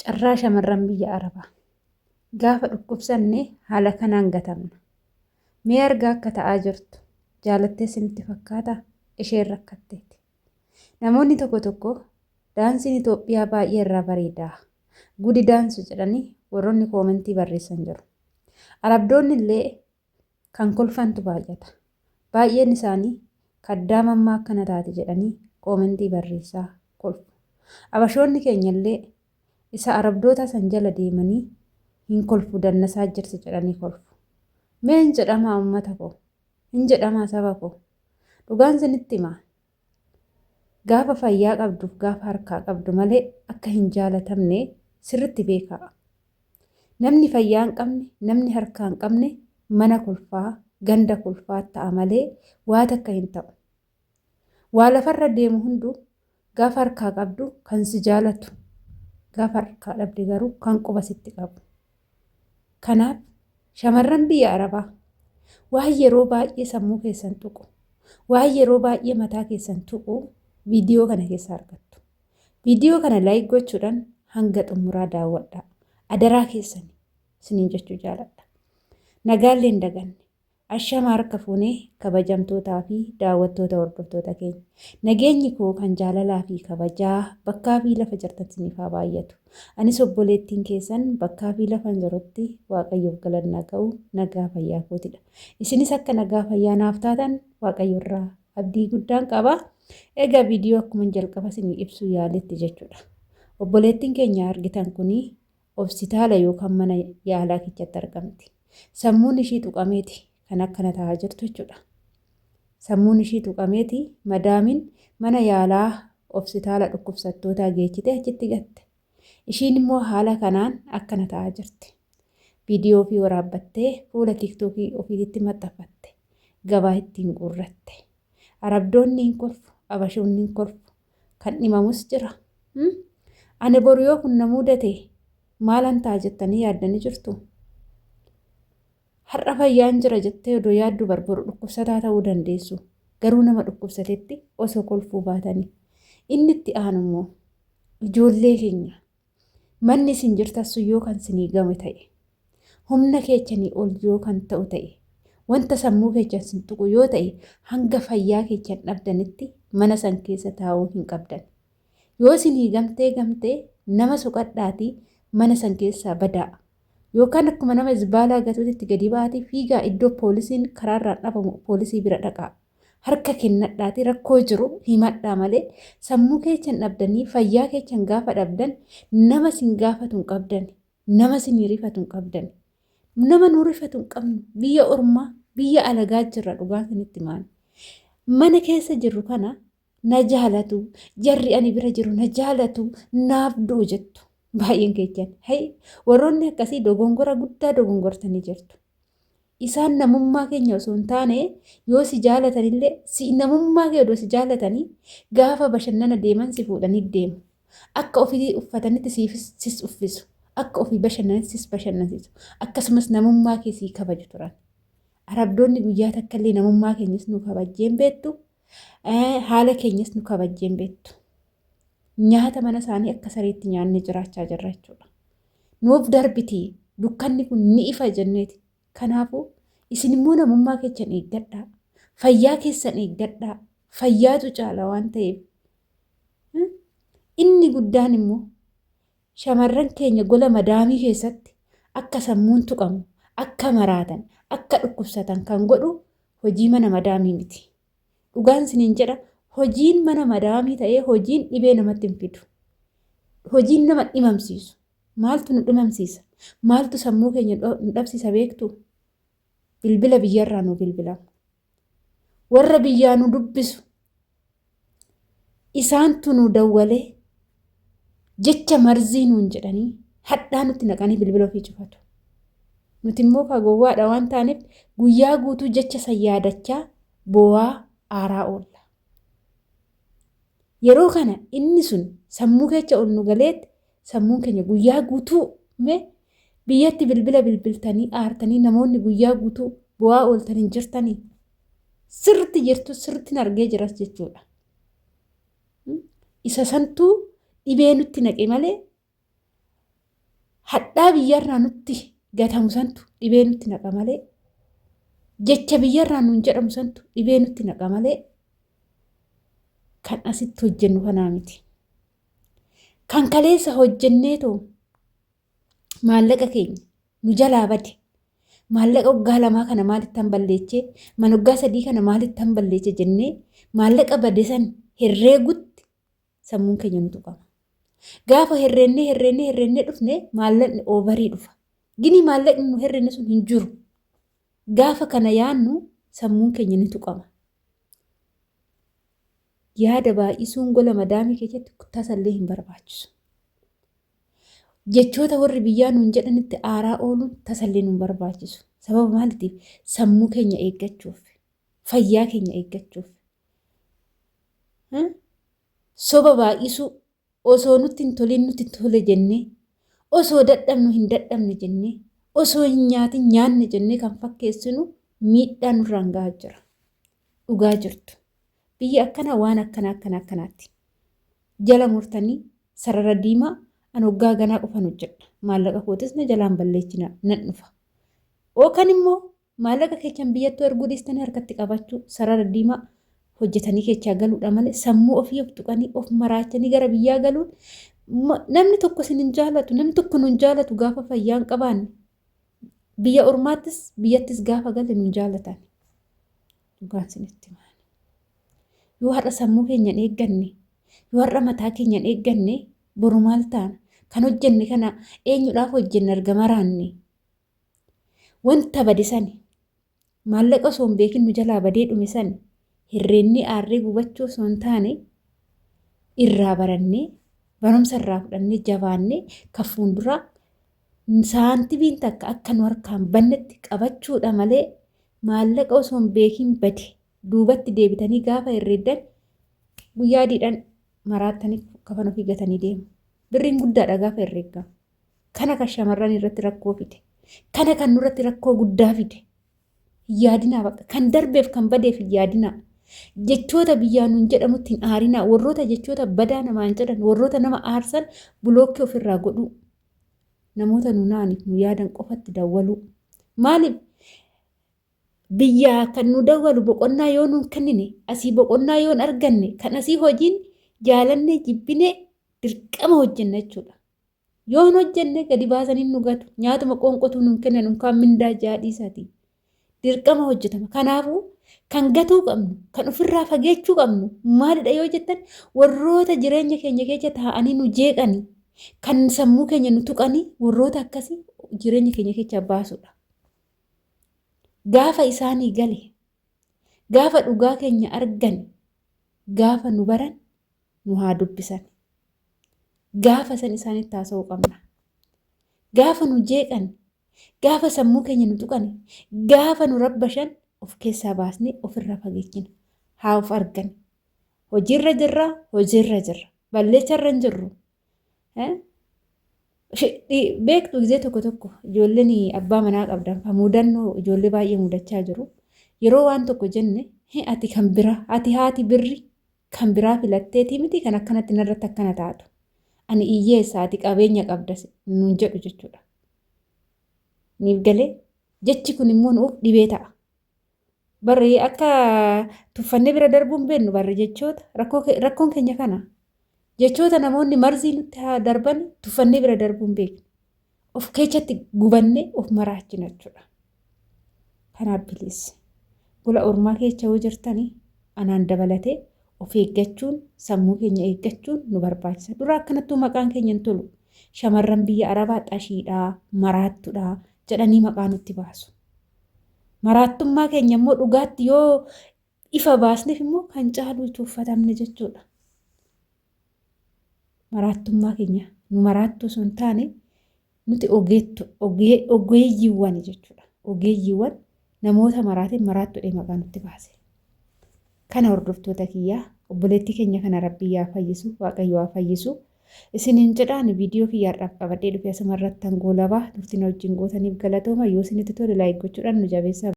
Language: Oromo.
Carraa shamarran biyya Arabaa. Gaafa dhukkubsanne haala kanaan gatamna. Mee argaa akka ta'aa jirtu jaalattee isinitti fakkaataa? Isheen rakkatteeti. Namoonni tokko tokko daansiin Itoophiyaa baay'ee irraa bareedaa. Gudi daansu jedhanii warroonni koomentii barreessan jiru. Arabdoonni illee kan kolfantu baay'ata. Baay'een isaanii kaddaa mammaa akkana taate jedhanii koomentii barreessaa kolfu. Abashoonni keenya illee isa arabdoota san jala deemanii hin kolfu dannasaa jirti jedhanii kolfu. Mee hin jedhamaa uummata koo? Hin jedhamaa saba koo? Dhugaan isinitti himaa. Gaafa fayyaa qabduuf gaafa harkaa qabdu malee akka hin jaalatamne sirriitti beekaa. Namni fayyaa hin qabne, namni harkaa hin qabne mana kolfaa, ganda kolfaa ta'a malee waa takka hin ta'u. Waa lafarra deemu hunduu gaafa harkaa qabdu kan si jaalatu, gaafa harkaa dhabde garuu kan quba sitti qabu. Kanaaf shamarran biyya Arabaa waan yeroo baay'ee sammuu keessan tuqu, waan yeroo baay'ee mataa keessan tuqu viidiyoo kana keessa argattu. Viidiyoo kana laayik gochuudhaan hanga xumuraa daawwadhaa. Adaraa keessanii isiniin jechuu jaaladha. Nagaallee hin daganne. Ashama harka fuunee kabajamtootaa fi daawwattoota hordoftoota keenya. Nageenyi koo kan jaalalaa fi kabajaa bakkaa fi lafa jirtan isiniif haa baay'atu. Anis obboleettiin keessan bakkaa fi lafa jirutti Waaqayyoof galannaa ga'u nagaa fayyaa kootidha. Isinis akka nagaa fayyaa naaf taatan Waaqayyo irraa abdii guddaan qaba. Egaa viidiyoo akkuma jalqaba isinii ibsuu yaaletti jechuudha. Obboleettiin keenya argitan kuni hospitaala yookaan mana yaalaa keessatti argamti. Sammuun ishii tuqameeti kan akkana ta'aa jirtu jechuudha. Sammuun ishii tuqameeti madaamiin mana yaalaa hospitaala dhukkubsattootaa geechite achitti gatte. Ishiin immoo haala kanaan akkana ta'aa jirti. Viidiyoo ofii waraabbattee fuula tiiktookii ofiitti maxxanfatte. Gabaa ittiin guurratte. Arabdoonni hin kolfu, abashoonni hin kolfu. Kan dhimamus jira. Ani boru yoo kun na mudate maalan ta'a jettanii yaaddanii jirtu? Har'a fayyaan jira jettee odoo yaaddu barbaadu dhukkubsataa ta'uu dandeessu. Garuu nama dhukkubsatetti osoo kolfuu baatanii. Inni itti aanu immoo ijoollee keenya manni isin jirtassu yoo kan isinii game ta'e, humna keessanii ol yoo kan ta'u ta'e, wanta sammuu keessan isin tuqu yoo ta'e hanga fayyaa keessan dhabdanitti mana san keessa taa'uu hin qabdan. Yoo isinii gamtee nama suqadhaatii mana san keessaa badaa. Yookaan akkuma nama zibaalaa gatuutti gadi baatii fiigaa iddoo poolisiin karaarraan dhabamu poolisii bira dhaqaa. Harka kennadhaatii rakkoo jiru himadhaa malee sammuu keessan dhabdanii fayyaa keessan gaafa dhabdan nama sin gaafatu hin qabdan. Nama sin rifatu hin qabdan. Nama nu rifatu hin qabnu biyya ormaa biyya alagaa jirra dhugaan isinitti himaa. Mana keessa jirru kana na jaalatu jarri ani bira jiru na jaalatu naaf du'u jettu. Baay'een keessan warroonni akkasii dogongora guddaa dogongortanii jirtu. Isaan namummaa keenya osoo hin taane yoo si jaalatanillee namummaa kee odoo si jaalatanii gaafa bashannana deeman si fuudhanii deemu. Akka ofii uffatanitti sis uffisu. Akka ofii bashannanitti sis bashannansiisu. Akkasumas namummaa kee sii kabaju turan. Arabdoonni guyyaa takkallee namummaa keenyas nu kabajjeen beektu. Haala keenyas nu kabajjeen beektu. Nyaata mana isaanii akka sareetti nyaannee jiraachaa jirra jechuudha. Nuuf darbitii dukkanni kun ni ifa jenneeti. Kanaafuu isin immoo namummaa keessan eeggadhaa. Fayyaa keessan eeggadhaa. Fayyaatu caala waan ta'eef. Inni guddaan immoo shamarran keenya gola madaamii keessatti akka sammuun tuqamu, akka maraatan, akka dhukkubsatan kan godhu hojii mana madaamii miti. Dhugaan isiniin jedha. Hojiin mana madaamii ta'ee hojiin dhibee namatti hin fidu. Hojiin nama dhimamsiisu. Maaltu nu dhimamsiisa? Maaltu sammuu keenya nu dhabsiisa beektu? Bilbila biyyarraa nu bilbilamu. Warra biyyaa nu dubbisu. Isaantu nu dawwalee jecha marzii nuun jedhanii hadhaa nutti naqanii bilbila ofii cufatu. Nuti immoo fagowwaadha waan taaneef guyyaa guutuu jecha san yaadachaa boo'aa aaraa oolla. Yeroo kana inni sun sammuu keessa ol nu galeetti sammuun keenya guyyaa guutuu biyyatti bilbila bilbiltanii aartanii namoonni guyyaa guutuu bu'aa ooltanii jirtanii sirriitti jirtu sirriitti argee jiras jechuudha. Isa santuu dhibee nutti naqe malee hadhaa biyyarraa nutti gatamu santu dhibee nutti naqa malee jecha biyyarraa nuun jedhamu santu dhibee nutti naqa malee kan asitti hojjennu kanaa miti. Kan kaleessa hojjenneetoo maallaqa keenya nu jalaa bade maallaqa waggaa lamaa kana maalitti balleechee mana waggaa sadii kana maalitti balleechee jennee maallaqa bade san herreegutti sammuun keenya nu tuqama. Gaafa herreennee dhufne maallaqni oovarii dhufa. Gini maallaqni nu herreenne sun hin jiru. Gaafa kana yaannu sammuun keenya ni tuqama. Yaada baay'isuun gola madaamii keessatti tasallee hin barbaachisu. Jechoota warri biyyaa nuun jedhanitti aaraa ooluun tasallee nuun barbaachisu. Sababa maaliitiif sammuu keenya eeggachuuf, fayyaa keenya eeggachuuf. Soba baay'isuu osoo nutti hin tolin nutti tole jennee, osoo dadhabnu hin dadhabne jennee, osoo hin nyaatin nyaanne jennee kan fakkeessinu miidhaa nurraan gahaa jira. Dhugaa jirtu. Biyya akkana waan akkanaatti. Jala murtanii sarara diimaa an waggaa ganaa qofan hojjedha. Maallaqa kootis na jalaan balleechina nan dhufa. Ookan immoo maallaqa keechan biyyattuu erguu dhiistanii harkatti qabachuu sarara diimaa hojjetanii keechaa galuudha malee sammuu ofii of tuqanii of maraachanii gara biyyaa galuun namni tokko sin hin jaalatu, namni tokko nun jaalatu gaafa fayyaan qabaanne biyya ormaattis biyyattis gaafa galle nun jaalatan. Dhugaan sinitti maali? Yoo har'a sammuu keenyan eegganne, yoo har'a mataa keenyan eegganne boru maal taana? Kan hojjenne kana eenyudhaaf hojjenne argama raanne? Wanta bade sani maallaqa osoo hin beekin nu jalaa badee dhume sani hirreenni aarree gubachuu osoo hin taane irraa barannee barumsa irraa fudhannee jabaannee kan fuulduraa saantibiin takka akka nu harkaan bannetti qabachuudha malee maallaqa osoo hin beekin bade duubatti deebitanii gaafa herreeddan guyyaa adiidhaan maraattanii kafan ofii gatanii deemu. Birriin guddaadha gaafa herreeggamu. Kana kan shamarran irratti rakkoo fide. Kana kan nurratti rakkoo guddaa fide. Yaadinaa baqa. Kan darbeef kan badeef yaadinaa. Jechoota biyyaa nuun jedhamutti hin aarinaa. Warroota jechoota badaa namaan jedhan warroota nama aarsan bulookkee ofirraa godhuu. Namoota nu naaniif nu yaadan qofatti dawwaluu. Maaliif? Biyyaa kan nu dawwalu boqonnaa yoo nuun kennine asii boqonnaa yoon arganne kan asii hojiin jaalannee jibbinee dirqama hojjenna jechuudha. Yoon hojjenne gadi baasanii nu gatu nyaatuma qoonqotuu nuun kennan unkaan mindaa jaadhiisaati. Dirqama hojjetama. Kanaafuu kan gatuu qabnu kan ofirraa fageechuu qabnu maalidha yoo jettan warroota jireenya keenya keessa taa'anii nu jeeqanii kan sammuu keenya nu tuqanii warroota akkasii jireenya keenya keessa baasudha. Gaafa isaanii gale gaafa dhugaa keenya argan gaafa nu baran nu haa dubbisan. Gaafa san isaanitti haasa'uu qabna. Gaafa nu jeeqan gaafa sammuu keenya nu tuqan gaafa nu rabbashan of keessaa baasnee ofirraa fageechina. Haa of argan. Hojiirra jirra. Balleessarra hin jirru. Beektu gisee tokko ijoolleen abbaa manaa qabdan kan mudannoo ijoollee baay'ee mudachaa jiru. Yeroo waan tokko jenne ati kan biraa ati haati birri kan biraa filatteetii miti kan akkanatti narratti akkana taatu. Ani hiyyeessa ati qabeenya qabdas nuun jedhu jechuudha. Niif galee jechi kun immoo nuuf dhibee ta'a. Barree akka tuffannee bira darbuun beennu barre jechoota rakkoon keenya kana. Jechoota namoonni marzii nutti darban tuffannee bira darbuun beeknu. Of keessatti gubannee of maraachina jechuudha. Kanaaf biliis gola ormaa keessa yoo jirtanii anaan dabalatee of eeggachuun sammuu keenya eeggachuun nu barbaachisa. Dura akkanattuu maqaan keenya hin tolu. Shamarran biyya Arabaa xashiidhaa, maraattuudhaa jedhanii maqaa nutti baasu. Maraattummaa keenya immoo dhugaatti yoo ifa baasneef immoo kan caalu tuffatamne jechuudha. Maraattummaa keenya nu maraattuu sun taane nuti ogeeyyiiwwan jechuudha. Ogeeyyiiwwan namoota maraatiin maraattuudhee maqaa nutti baase. Kana hordoftoota kiyyaa obboleettii keenya kana Rabbii yaa fayyisu Waaqayyo haa fayyisu. Isiniin jedhaan viidiyoo kiyyaadhaaf qabadhee dhufee asumarratti hangoolabaa turtina wajjin gootaniif galatooma yoo isinitti tole laayik gochuudhaan nu jabeessaa.